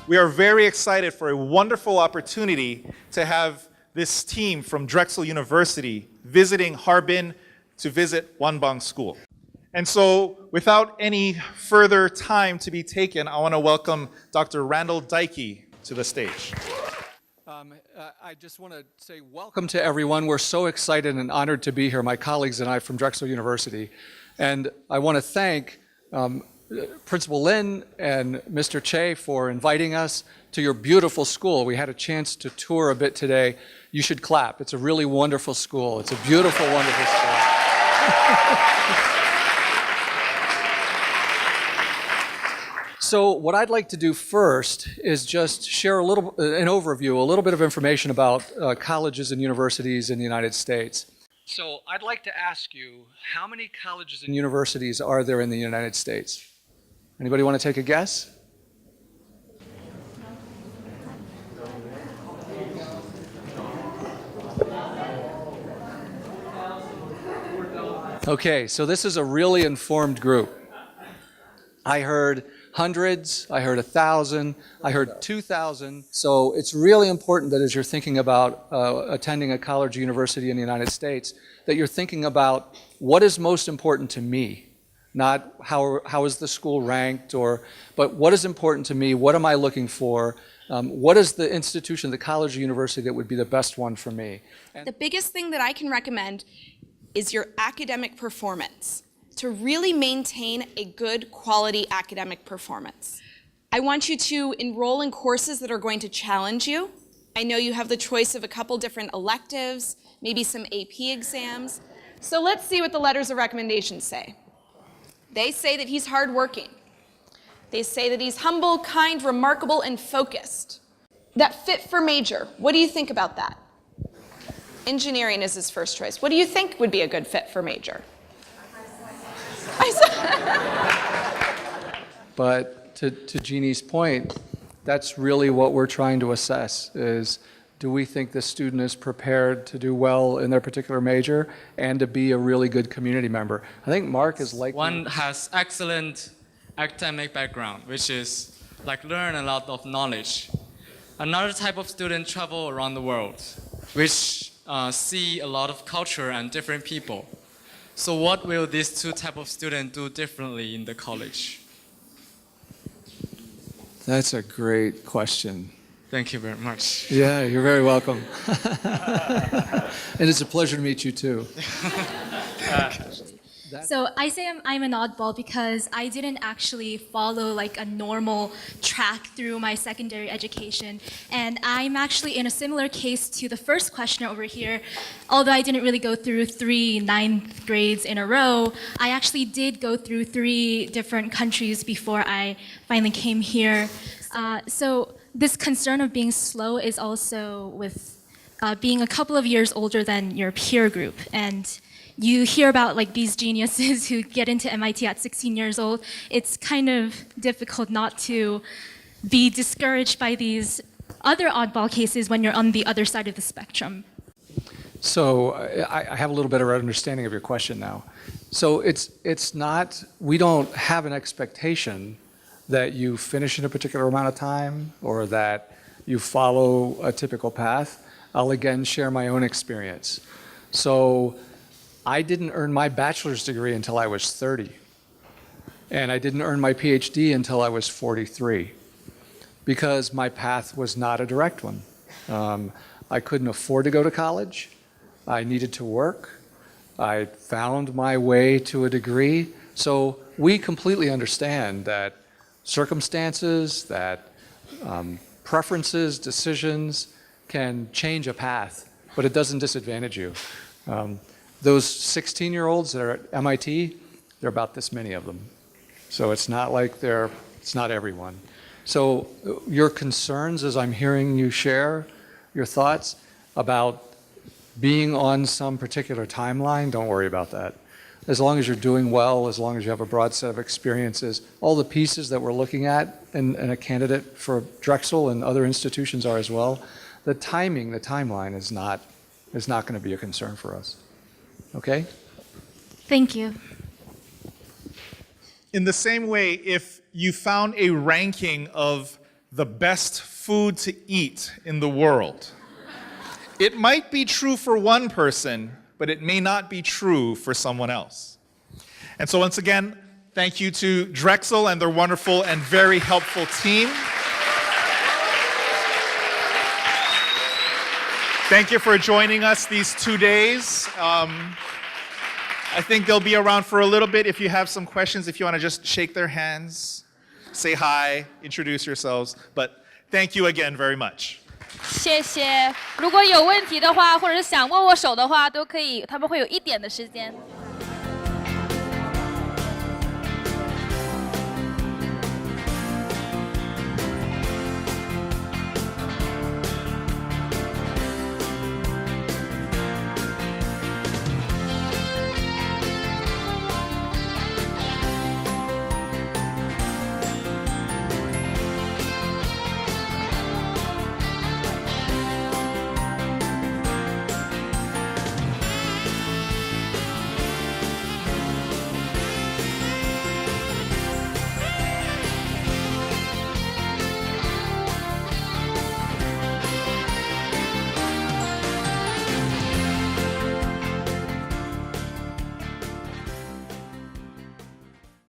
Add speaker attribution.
Speaker 1: We are very excited for a wonderful opportunity to have this team from Drexel University visiting Harbin to visit Wanbang School. And so, without any further time to be taken, I want to welcome Dr. Randall Dykey to the stage.
Speaker 2: I just want to say welcome to everyone. We're so excited and honored to be here, my colleagues and I from Drexel University. And I want to thank Principal Lin and Mr. Che for inviting us to your beautiful school. We had a chance to tour a bit today. You should clap. It's a really wonderful school. It's a beautiful, wonderful school. So what I'd like to do first is just share an overview, a little bit of information about colleges and universities in the United States. So I'd like to ask you, how many colleges and universities are there in the United States? Anybody want to take a guess? Okay, so this is a really informed group. I heard hundreds, I heard 1,000, I heard 2,000. So it's really important that as you're thinking about attending a college or university in the United States, that you're thinking about what is most important to me, not how is the school ranked, but what is important to me, what am I looking for, what is the institution, the college or university that would be the best one for me.
Speaker 3: The biggest thing that I can recommend is your academic performance, to really maintain a good quality academic performance. I want you to enroll in courses that are going to challenge you. I know you have the choice of a couple different electives, maybe some AP exams. So let's see what the letters of recommendation say. They say that he's hardworking. They say that he's humble, kind, remarkable, and focused. That fit for major, what do you think about that? Engineering is his first choice. What do you think would be a good fit for major?
Speaker 2: But to Jeannie's point, that's really what we're trying to assess is, do we think the student is prepared to do well in their particular major and to be a really good community member? I think Mark is likely...
Speaker 4: One has excellent academic background, which is like learn a lot of knowledge. Another type of student travel around the world, which see a lot of culture and different people. So what will these two types of students do differently in the college?
Speaker 2: That's a great question.
Speaker 4: Thank you very much.
Speaker 2: Yeah, you're very welcome. And it's a pleasure to meet you too.
Speaker 5: So I say I'm an oddball because I didn't actually follow like a normal track through my secondary education. And I'm actually in a similar case to the first questioner over here. Although I didn't really go through 3 ninth grades in a row, I actually did go through 3 different countries before I finally came here. So this concern of being slow is also with being a couple of years older than your peer group. And you hear about like these geniuses who get into MIT at 16 years old. It's kind of difficult not to be discouraged by these other oddball cases when you're on the other side of the spectrum.
Speaker 2: So I have a little bit of understanding of your question now. So it's not, we don't have an expectation that you finish in a particular amount of time or that you follow a typical path. I'll again share my own experience. So I didn't earn my bachelor's degree until I was 30. And I didn't earn my PhD until I was 43 because my path was not a direct one. I couldn't afford to go to college. I needed to work. I found my way to a degree. So we completely understand that circumstances, that preferences, decisions can change a path, but it doesn't disadvantage you. Those 16-year-olds that are at MIT, there are about this many of them. So it's not like it's not everyone. So your concerns, as I'm hearing you share your thoughts about being on some particular timeline, don't worry about that. As long as you're doing well, as long as you have a broad set of experiences, all the pieces that we're looking at and a candidate for Drexel and other institutions are as well, the timeline is not going to be a concern for us. Okay?
Speaker 5: Thank you.
Speaker 1: In the same way, if you found a ranking of the best food to eat in the world. It might be true for one person, but it may not be true for someone else. And so once again, thank you to Drexel and their wonderful and very helpful team. Thank you for joining us these 2 days. I think they'll be around for a little bit. If you have some questions, if you want to just shake their hands, say hi, introduce yourselves. But thank you again very much.
Speaker 6: 谢谢。如果有问题的话，或者是想握握手的话，都可以，他们会有1点的时间。